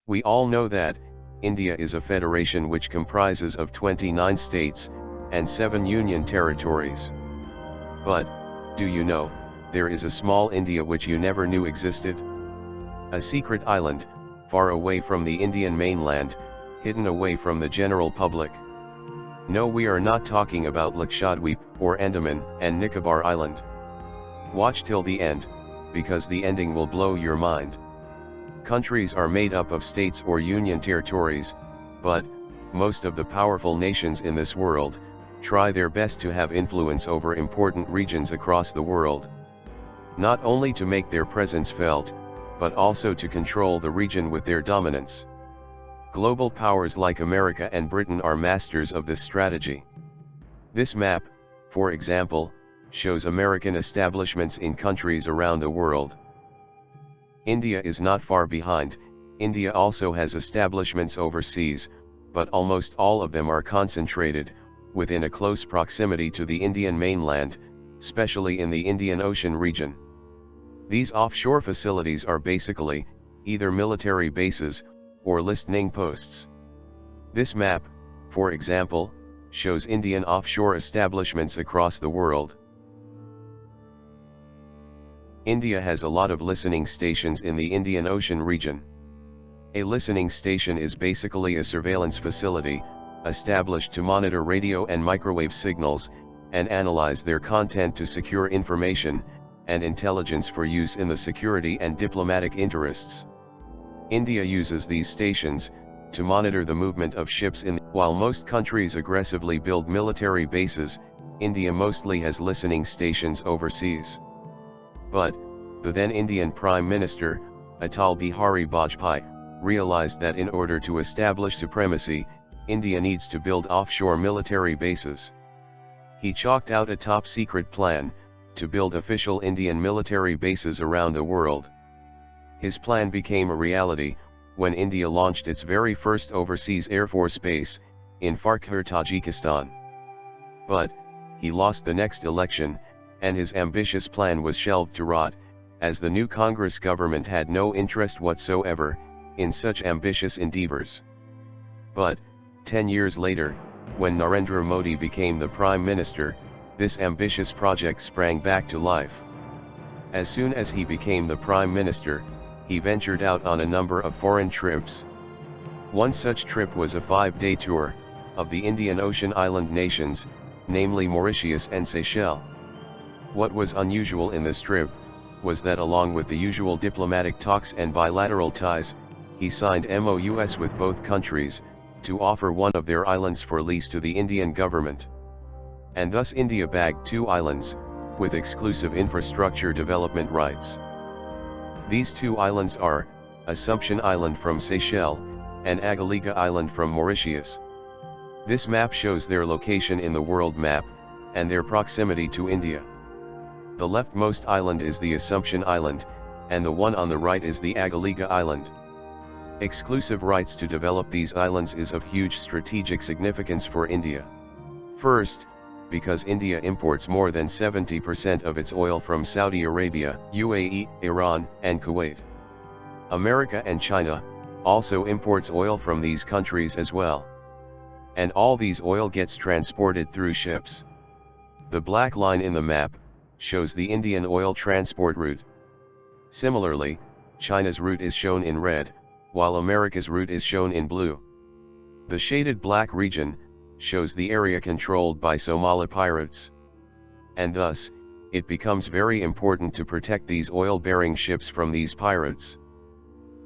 We all know that India is a federation which comprises of 29 states and 7 union territories. But, do you know, there is a small India which you never knew existed? A secret island, far away from the Indian mainland, hidden away from the general public. No, we are not talking about Lakshadweep or Andaman and Nicobar Island. Watch till the end, because the ending will blow your mind. Countries are made up of states or union territories, but most of the powerful nations in this world try their best to have influence over important regions across the world. Not only to make their presence felt, but also to control the region with their dominance. Global powers like America and Britain are masters of this strategy. This map, for example, shows American establishments in countries around the world. India is not far behind. India also has establishments overseas, but almost all of them are concentrated within a close proximity to the Indian mainland, especially in the Indian Ocean region. These offshore facilities are basically either military bases or listening posts. This map, for example, shows Indian offshore establishments across the world. India has a lot of listening stations in the Indian Ocean region. A listening station is basically a surveillance facility, established to monitor radio and microwave signals, and analyze their content to secure information and intelligence for use in the security and diplomatic interests. India uses these stations to monitor the movement of ships while most countries aggressively build military bases, India mostly has listening stations overseas. But, the then Indian Prime Minister, Atal Bihari Vajpayee, realized that in order to establish supremacy, India needs to build offshore military bases. He chalked out a top-secret plan to build official Indian military bases around the world. His plan became a reality when India launched its very first overseas Air Force base in Farkhar, Tajikistan. But, he lost the next election, and his ambitious plan was shelved to rot, as the new Congress government had no interest whatsoever in such ambitious endeavors. But, 10 years later, when Narendra Modi became the Prime Minister, this ambitious project sprang back to life. As soon as he became the Prime Minister, he ventured out on a number of foreign trips. One such trip was a 5-day tour of the Indian Ocean island nations, namely Mauritius and Seychelles. What was unusual in this trip was that along with the usual diplomatic talks and bilateral ties, he signed MOUs with both countries to offer one of their islands for lease to the Indian government. And thus India bagged 2 islands, with exclusive infrastructure development rights. These 2 islands are Assumption Island from Seychelles, and Agaliga Island from Mauritius. This map shows their location in the world map, and their proximity to India. The leftmost island is the Assumption Island, and the one on the right is the Agaliga Island. Exclusive rights to develop these islands is of huge strategic significance for India. First, because India imports more than 70% of its oil from Saudi Arabia, UAE, Iran, and Kuwait. America and China also imports oil from these countries as well. And all these oil gets transported through ships. The black line in the map shows the Indian oil transport route. Similarly, China's route is shown in red, while America's route is shown in blue. The shaded black region shows the area controlled by Somali pirates. And thus, it becomes very important to protect these oil-bearing ships from these pirates.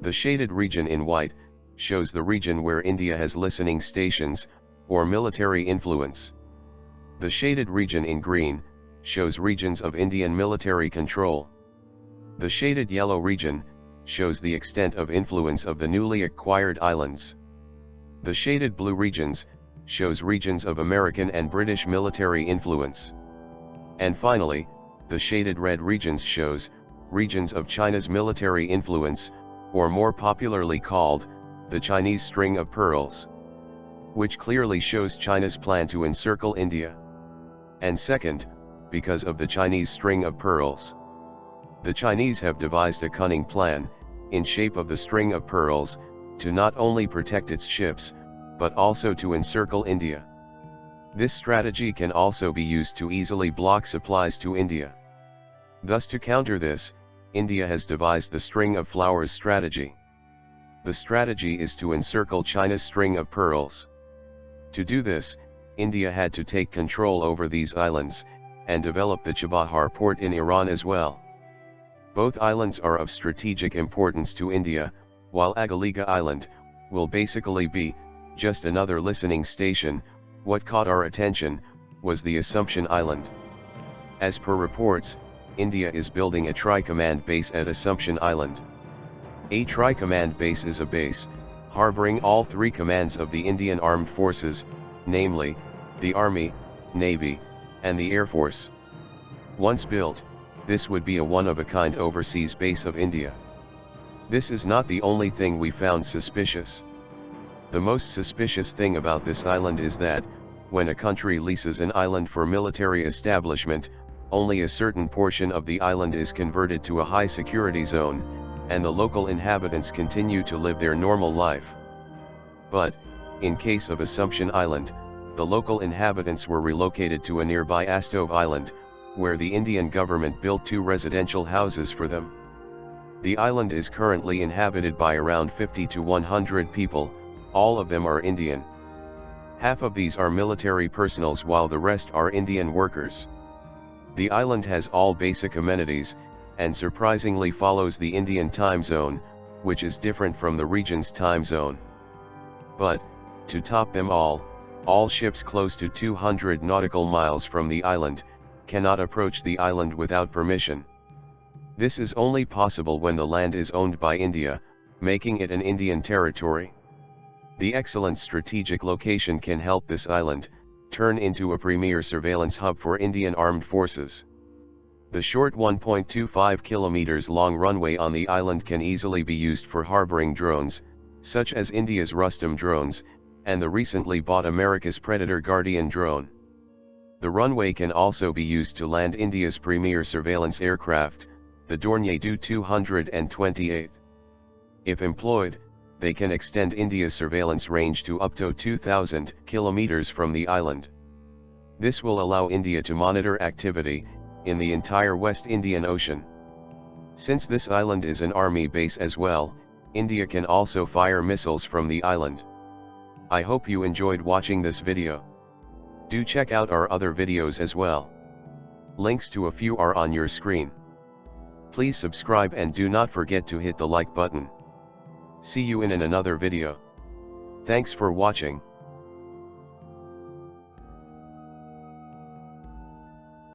The shaded region in white shows the region where India has listening stations, or military influence. The shaded region in green shows regions of Indian military control. The shaded yellow region shows the extent of influence of the newly acquired islands. The shaded blue regions shows regions of American and British military influence. And finally, the shaded red regions shows regions of China's military influence, or more popularly called, the Chinese String of Pearls, which clearly shows China's plan to encircle India. And second, because of the Chinese String of Pearls. The Chinese have devised a cunning plan, in shape of the String of Pearls, to not only protect its ships, but also to encircle India. This strategy can also be used to easily block supplies to India. Thus, to counter this, India has devised the string of flowers strategy. The strategy is to encircle China's string of pearls. To do this, India had to take control over these islands, and develop the Chabahar port in Iran as well. Both islands are of strategic importance to India, while Agaliga Island will basically be just another listening station. What caught our attention was the Assumption Island. As per reports, India is building a tri-command base at Assumption Island. A tri-command base is a base harboring all three commands of the Indian Armed Forces, namely, the Army, Navy, and the Air Force. Once built, this would be a one-of-a-kind overseas base of India. This is not the only thing we found suspicious. The most suspicious thing about this island is that, when a country leases an island for military establishment, only a certain portion of the island is converted to a high security zone, and the local inhabitants continue to live their normal life. But, in case of Assumption Island, the local inhabitants were relocated to a nearby Astove Island, where the Indian government built 2 residential houses for them. The island is currently inhabited by around 50 to 100 people, all of them are Indian. Half of these are military personnel while the rest are Indian workers. The island has all basic amenities, and surprisingly follows the Indian time zone, which is different from the region's time zone. But, to top them all ships close to 200 nautical miles from the island cannot approach the island without permission. This is only possible when the land is owned by India, making it an Indian territory. The excellent strategic location can help this island turn into a premier surveillance hub for Indian Armed Forces. The short 1.25 kilometers long runway on the island can easily be used for harboring drones, such as India's Rustam drones, and the recently bought America's Predator Guardian drone. The runway can also be used to land India's premier surveillance aircraft, the Dornier Do-228. If employed, they can extend India's surveillance range to up to 2,000 kilometers from the island. This will allow India to monitor activity in the entire West Indian Ocean. Since this island is an army base as well, India can also fire missiles from the island. I hope you enjoyed watching this video. Do check out our other videos as well. Links to a few are on your screen. Please subscribe and do not forget to hit the like button. See you in another video. Thanks for watching.